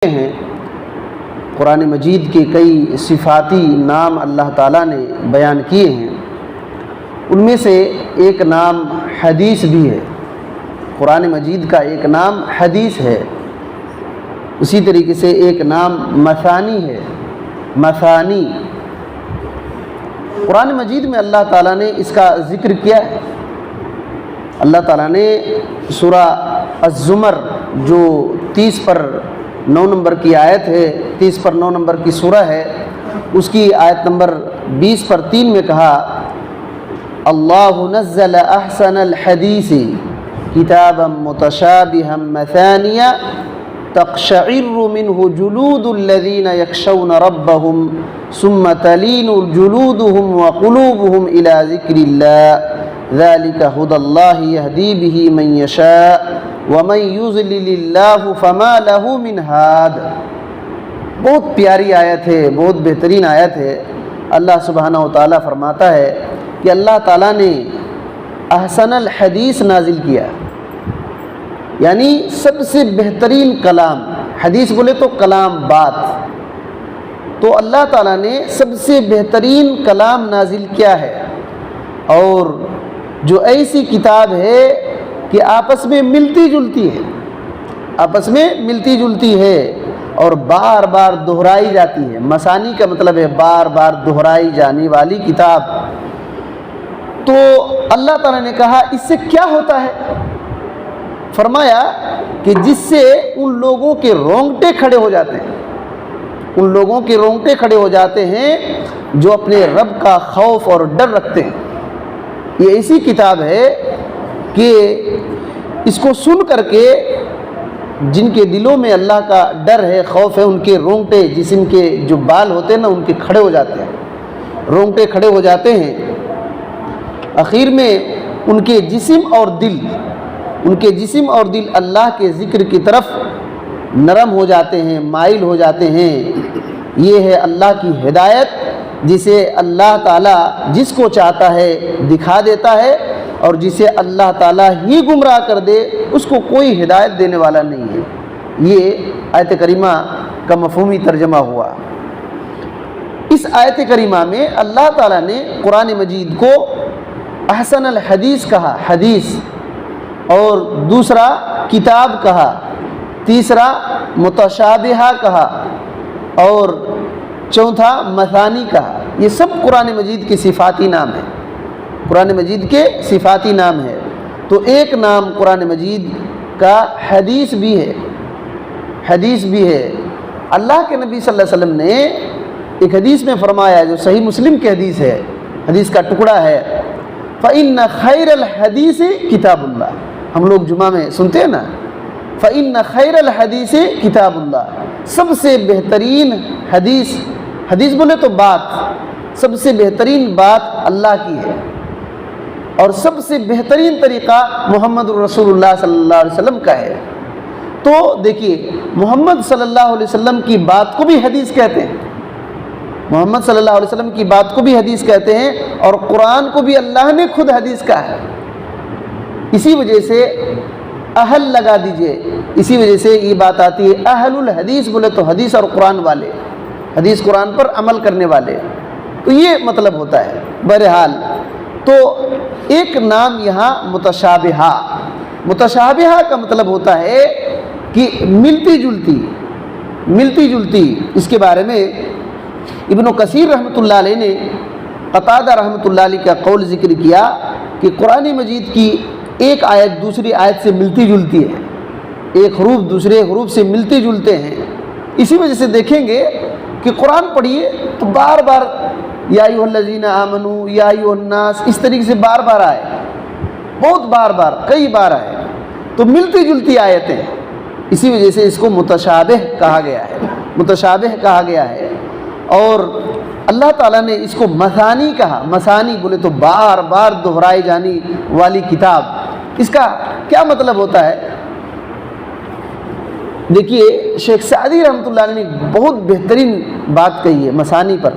ہیں قرآن مجید کے کئی صفاتی نام اللہ تعالیٰ نے بیان کیے ہیں، ان میں سے ایک نام حدیث بھی ہے۔ قرآن مجید کا ایک نام حدیث ہے، اسی طریقے سے ایک نام مثانی ہے۔ مثانی قرآن مجید میں اللہ تعالیٰ نے اس کا ذکر کیا ہے۔ اللہ تعالیٰ نے سورہ الزمر جو 30 پر 9 نمبر کی آیت ہے، 30 پر 9 نمبر کی سورہ ہے، اس کی آیت نمبر 20 پر 3 میں کہا اللہ نزل احسن الحدیث کتابا متشابہا مثانیہ تقشعر منہ جلود الذین یخشون ربہم ثم تلین جلودہم وقلوبہم الی ذکر اللہ ذلک ھدی اللہ یہدی بہ من یشاء ومن یضلل اللہ فما لہ من ہاد۔ بہت پیاری آیت ہے، بہت بہترین آیت ہے۔ اللہ سبحانہ و تعالیٰ فرماتا ہے کہ اللہ تعالیٰ نے احسن الحدیث نازل کیا، یعنی سب سے بہترین کلام۔ حدیث بولے تو کلام، بات، تو اللہ تعالیٰ نے سب سے بہترین کلام نازل کیا ہے، اور جو ایسی کتاب ہے کہ آپس میں ملتی جلتی ہے، آپس میں ملتی جلتی ہے اور بار بار دہرائی جاتی ہے۔ مثانی کا مطلب ہے بار بار دہرائی جانے والی کتاب۔ تو اللہ تعالیٰ نے کہا اس سے کیا ہوتا ہے؟ فرمایا کہ جس سے ان لوگوں کے رونگٹے کھڑے ہو جاتے ہیں، ان لوگوں کے رونگٹے کھڑے ہو جاتے ہیں جو اپنے رب کا خوف اور ڈر رکھتے ہیں۔ یہ ایسی کتاب ہے کہ اس کو سن کر کے جن کے دلوں میں اللہ کا ڈر ہے، خوف ہے، ان کے رونگٹے، جسم کے جو بال ہوتے ہیں نا، ان کے کھڑے ہو جاتے ہیں، رونگٹے کھڑے ہو جاتے ہیں۔ آخر میں ان کے جسم اور دل اللہ کے ذکر کی طرف نرم ہو جاتے ہیں، مائل ہو جاتے ہیں۔ یہ ہے اللہ کی ہدایت، جسے اللہ تعالیٰ جس کو چاہتا ہے دکھا دیتا ہے، اور جسے اللہ تعالیٰ ہی گمراہ کر دے اس کو کوئی ہدایت دینے والا نہیں ہے۔ یہ آیت کریمہ کا مفہومی ترجمہ ہوا۔ اس آیت کریمہ میں اللہ تعالیٰ نے قرآن مجید کو احسن الحدیث کہا، حدیث، اور دوسرا کتاب کہا، تیسرا متشابہہ کہا، اور چوتھا مثانی کہا۔ یہ سب قرآن مجید کے صفاتی نام ہیں، قرآن مجید کے صفاتی نام ہے۔ تو ایک نام قرآن مجید کا حدیث بھی ہے، حدیث بھی ہے۔ اللہ کے نبی صلی اللہ علیہ وسلم نے ایک حدیث میں فرمایا، جو صحیح مسلم کی حدیث ہے، حدیث کا ٹکڑا ہے، فَإِنَّ خَيْرَ الْحَدِيثِ کتاب اللہ۔ ہم لوگ جمعہ میں سنتے ہیں نا، فَإِنَّ خَيْرَ الْحَدِيثِ کتاب اللہ۔ سب سے بہترین حدیث، حدیث بولے تو بات، سب سے بہترین بات اللہ کی ہے، اور سب سے بہترین طریقہ محمد رسول اللہ صلی اللہ علیہ وسلم کا ہے۔ تو دیکھیے، محمد صلی اللہ علیہ وسلم کی بات کو بھی حدیث کہتے ہیں، محمد صلی اللہ علیہ وسلم کی بات کو بھی حدیث کہتے ہیں، اور قرآن کو بھی اللہ نے خود حدیث کہا ہے۔ اسی وجہ سے اہل لگا دیجئے، اسی وجہ سے یہ بات آتی ہے اہل الحدیث، بولے تو حدیث اور قرآن والے، حدیث قرآن پر عمل کرنے والے، تو یہ مطلب ہوتا ہے۔ بہرحال تو ایک نام یہاں متشابہہ، متشابہہ کا مطلب ہوتا ہے کہ ملتی جلتی۔ اس کے بارے میں ابن کثیر رحمۃ اللہ علیہ نے قتادہ رحمۃ اللہ علیہ کا قول ذکر کیا کہ قرآن مجید کی ایک آیت دوسری آیت سے ملتی جلتی ہے، ایک حروف دوسرے حروف سے ملتے جلتے ہیں۔ اسی وجہ سے دیکھیں گے کہ قرآن پڑھیے تو بار بار یا ایھا الذین آمنوا، یا ایھا الناس، اس طریقے سے بار بار آئے، بہت بار بار، کئی بار آئے، تو ملتی جلتی آیتیں، اسی وجہ سے اس کو متشابہ کہا گیا ہے، متشابہ کہا گیا ہے۔ اور اللہ تعالیٰ نے اس کو مثانی کہا، مثانی بولے تو بار بار دہرائی جانے والی کتاب۔ اس کا کیا مطلب ہوتا ہے؟ دیکھیے، شیخ سعدی رحمۃ اللہ علیہ نے بہت بہترین بات کہی ہے مثانی پر،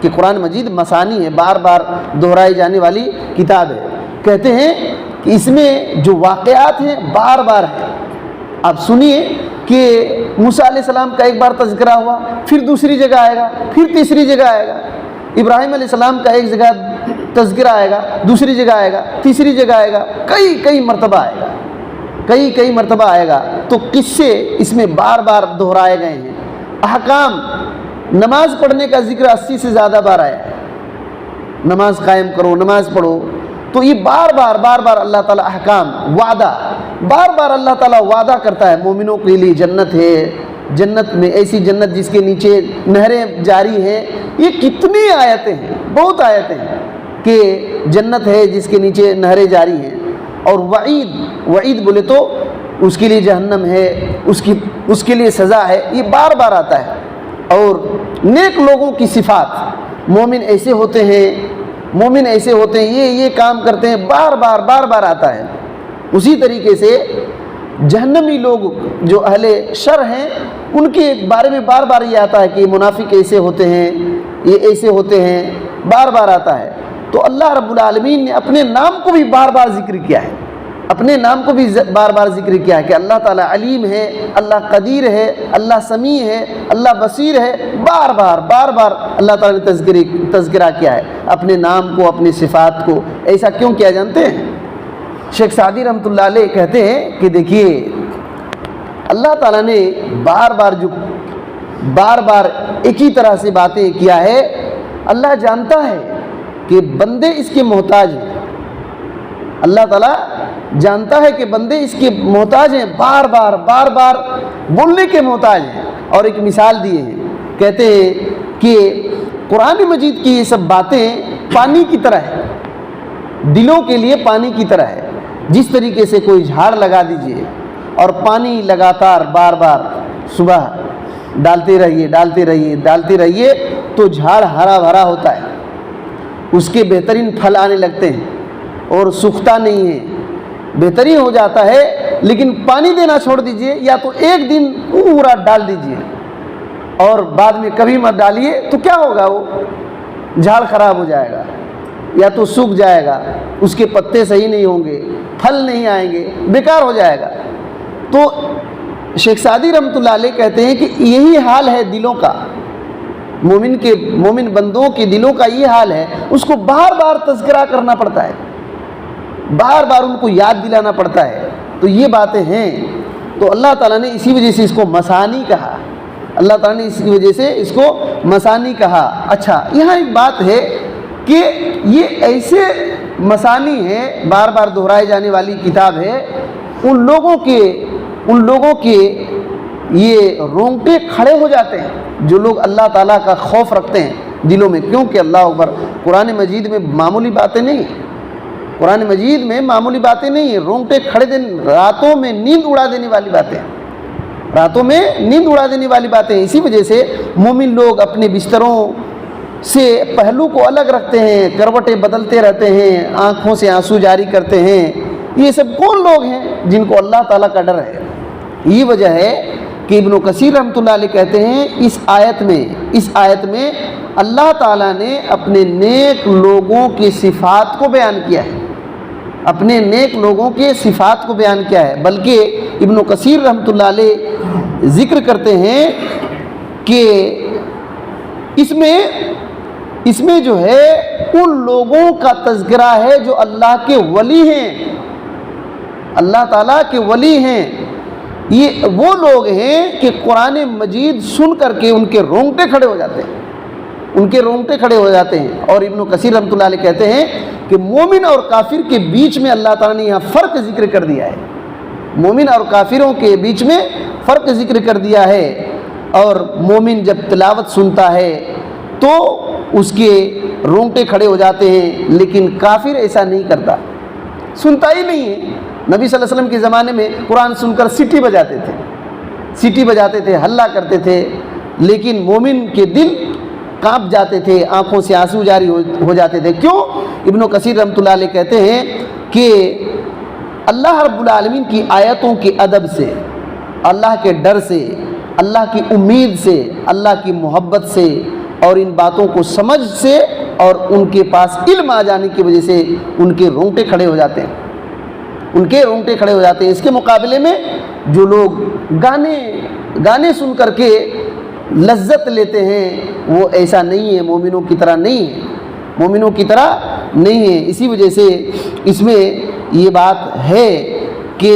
کہ قرآن مجید مثانی ہے، بار بار دہرائی جانے والی کتاب ہے۔ کہتے ہیں کہ اس میں جو واقعات ہیں بار بار ہیں، آپ سنیے کہ موسیٰ علیہ السلام کا ایک بار تذکرہ ہوا، پھر دوسری جگہ آئے گا، پھر تیسری جگہ آئے گا۔ ابراہیم علیہ السلام کا ایک جگہ تذکرہ آئے گا، دوسری جگہ آئے گا، تیسری جگہ آئے گا، کئی مرتبہ آئے گا، کئی مرتبہ آئے گا۔ تو قصے اس میں بار بار دہرائے گئے ہیں۔ احکام، نماز پڑھنے کا ذکر 80 سے زیادہ بار آیا ہے، نماز قائم کرو، نماز پڑھو۔ تو یہ بار بار اللہ تعالیٰ احکام، وعدہ، بار بار اللہ تعالیٰ وعدہ کرتا ہے مومنوں کے لیے جنت ہے، جنت میں ایسی جنت جس کے نیچے نہریں جاری ہیں۔ یہ کتنی آیتیں ہیں، بہت آیتیں ہیں کہ جنت ہے جس کے نیچے نہریں جاری ہیں۔ اور وعید بولے تو اس کے لیے جہنم ہے، اس کے لیے سزا ہے، یہ بار بار آتا ہے۔ اور نیک لوگوں کی صفات، مومن ایسے ہوتے ہیں، مومن ایسے ہوتے ہیں، یہ کام کرتے ہیں، بار بار آتا ہے۔ اسی طریقے سے جہنمی لوگ جو اہل شر ہیں، ان کے بارے میں بار بار یہ آتا ہے کہ منافق ایسے ہوتے ہیں، یہ ایسے ہوتے ہیں، بار بار آتا ہے۔ تو اللہ رب العالمین نے اپنے نام کو بھی بار بار ذکر کیا ہے، اپنے نام کو بھی بار بار ذکر کیا ہے کہ اللہ تعالیٰ علیم ہے، اللہ قدیر ہے، اللہ سمیع ہے، اللہ بصیر ہے۔ بار بار اللہ تعالیٰ نے تذکرہ کیا ہے اپنے نام کو، اپنی صفات کو۔ ایسا کیوں کیا جانتے ہیں؟ شیخ سعدی رحمۃ اللہ علیہ کہتے ہیں کہ دیکھیے، اللہ تعالیٰ نے بار بار ایک ہی طرح سے باتیں کیا ہے۔ اللہ جانتا ہے کہ بندے اس کے محتاج ہیں، اللہ تعالیٰ جانتا ہے کہ بندے اس کے محتاج ہیں، بار بار بولنے کے محتاج ہیں۔ اور ایک مثال دیے ہیں، کہتے ہیں کہ قرآن مجید کی یہ سب باتیں پانی کی طرح ہے، دلوں کے لیے پانی کی طرح ہے۔ جس طریقے سے کوئی جھاڑ لگا دیجئے اور پانی لگاتار بار بار صبح ڈالتے رہیے تو جھاڑ ہرا بھرا ہوتا ہے، اس کے بہترین پھل آنے لگتے ہیں اور سوکھتا نہیں ہے، بہترین ہو جاتا ہے۔ لیکن پانی دینا چھوڑ دیجئے، یا تو ایک دن پورا ڈال دیجئے اور بعد میں کبھی مت ڈالیے، تو کیا ہوگا؟ وہ جھاڑ خراب ہو جائے گا، یا تو سوکھ جائے گا، اس کے پتے صحیح نہیں ہوں گے، پھل نہیں آئیں گے، بیکار ہو جائے گا۔ تو شیخ سعدی رحمۃ اللہ علیہ کہتے ہیں کہ یہی حال ہے دلوں کا، مومن بندوں کے دلوں کا یہ حال ہے۔ اس کو بار بار تذکرہ کرنا پڑتا ہے، بار بار ان کو یاد دلانا پڑتا ہے۔ تو یہ باتیں ہیں۔ تو اللہ تعالیٰ نے اسی وجہ سے اس کو مثانی کہا، اللہ تعالیٰ نے اسی وجہ سے اس کو مثانی کہا۔ اچھا، یہاں ایک بات ہے کہ یہ ایسے مثانی ہے، بار بار دہرائے جانے والی کتاب ہے، ان لوگوں کے یہ رونگٹے کھڑے ہو جاتے ہیں جو لوگ اللہ تعالیٰ کا خوف رکھتے ہیں دلوں میں۔ کیونکہ اللہ اکبر، قرآن مجید میں معمولی باتیں نہیں، قرآن مجید میں معمولی باتیں نہیں ہیں، رونگٹے کھڑے راتوں میں نیند اڑا دینے والی باتیں، راتوں میں نیند اڑا دینے والی باتیں۔ اسی وجہ سے مومن لوگ اپنے بستروں سے پہلو کو الگ رکھتے ہیں، کروٹیں بدلتے رہتے ہیں، آنکھوں سے آنسو جاری کرتے ہیں۔ یہ سب کون لوگ ہیں؟ جن کو اللہ تعالیٰ کا ڈر ہے۔ یہ وجہ ہے کہ ابن کثیر رحمۃ اللہ علیہ کہتے ہیں اس آیت میں اللہ تعالیٰ نے اپنے نیک لوگوں کی صفات کو بیان کیا ہے، اپنے نیک لوگوں کے صفات کو بیان کیا ہے۔ بلکہ ابن کثیر رحمۃ اللہ علیہ ذکر کرتے ہیں کہ اس میں جو ہے ان لوگوں کا تذکرہ ہے جو اللہ کے ولی ہیں، اللہ تعالیٰ کے ولی ہیں۔ یہ وہ لوگ ہیں کہ قرآن مجید سن کر کے ان کے رونگٹے کھڑے ہو جاتے ہیں، اور ابن کثیر رحمۃ اللہ علیہ کہتے ہیں کہ مومن اور کافر کے بیچ میں اللہ تعالیٰ نے یہاں فرق ذکر کر دیا ہے، مومن اور کافروں کے بیچ میں فرق ذکر کر دیا ہے۔ اور مومن جب تلاوت سنتا ہے تو اس کے رونگٹے کھڑے ہو جاتے ہیں، لیکن کافر ایسا نہیں کرتا، سنتا ہی نہیں ہے۔ نبی صلی اللہ علیہ وسلم کے زمانے میں قرآن سن کر سیٹی بجاتے تھے، ہلہ کرتے تھے، لیکن مومن کے دل کانپ جاتے تھے، آنکھوں سے آنسو جاری ہو جاتے تھے۔ کیوں؟ ابن کثیر رحمۃ اللہ علیہ کہتے ہیں کہ اللہ رب العالمین کی آیتوں کے ادب سے، اللہ کے ڈر سے، اللہ کی امید سے، اللہ کی محبت سے، اور ان باتوں کو سمجھ سے، اور ان کے پاس علم آ جانے کی وجہ سے ان کے رونگٹے کھڑے ہو جاتے ہیں۔ ان کے رونگٹے کھڑے ہو جاتے ہیں۔ اس کے مقابلے میں جو لوگ گانے سن کر کے لذت لیتے ہیں وہ ایسا نہیں ہے، مومنوں کی طرح نہیں ہے، مومنوں کی طرح نہیں ہے۔ اسی وجہ سے اس میں یہ بات ہے کہ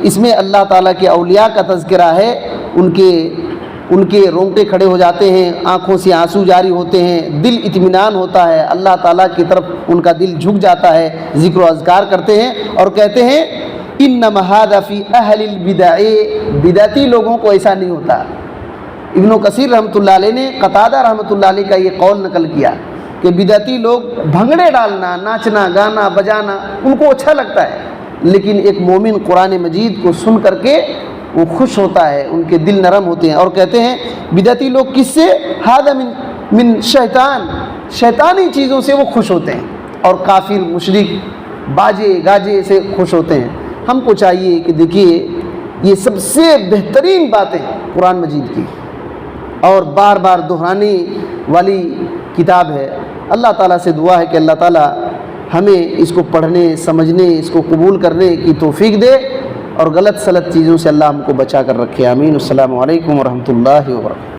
اس میں اللہ تعالیٰ کے اولیاء کا تذکرہ ہے، ان کے رونگٹے کھڑے ہو جاتے ہیں، آنکھوں سے آنسو جاری ہوتے ہیں، دل اطمینان ہوتا ہے، اللہ تعالیٰ کی طرف ان کا دل جھک جاتا ہے، ذکر و اذکار کرتے ہیں اور کہتے ہیں انما ھذا فی اہل البدع، بدعتی لوگوں کو ایسا نہیں ہوتا۔ ابن کثیر رحمۃ اللہ علیہ نے قتادہ رحمۃ اللہ علیہ کا یہ قول نقل کیا کہ بدعتی لوگ بھنگڑے ڈالنا، ناچنا، گانا بجانا ان کو اچھا لگتا ہے، لیکن ایک مومن قرآن مجید کو سن کر کے وہ خوش ہوتا ہے، ان کے دل نرم ہوتے ہیں۔ اور کہتے ہیں بدعتی لوگ کس سے؟ ھذا من شیطان، شیطانی چیزوں سے وہ خوش ہوتے ہیں، اور کافر مشرک باجے گاجے سے خوش ہوتے ہیں۔ ہم کو چاہیے کہ دیکھیے یہ سب سے بہترین باتیں قرآن مجید کی، اور بار بار دہرانے والی کتاب ہے۔ اللہ تعالیٰ سے دعا ہے کہ اللہ تعالیٰ ہمیں اس کو پڑھنے، سمجھنے، اس کو قبول کرنے کی توفیق دے، اور غلط سلط چیزوں سے اللہ ہم کو بچا کر رکھے۔ آمین۔ السلام علیکم ورحمۃ اللہ وبرکاتہ۔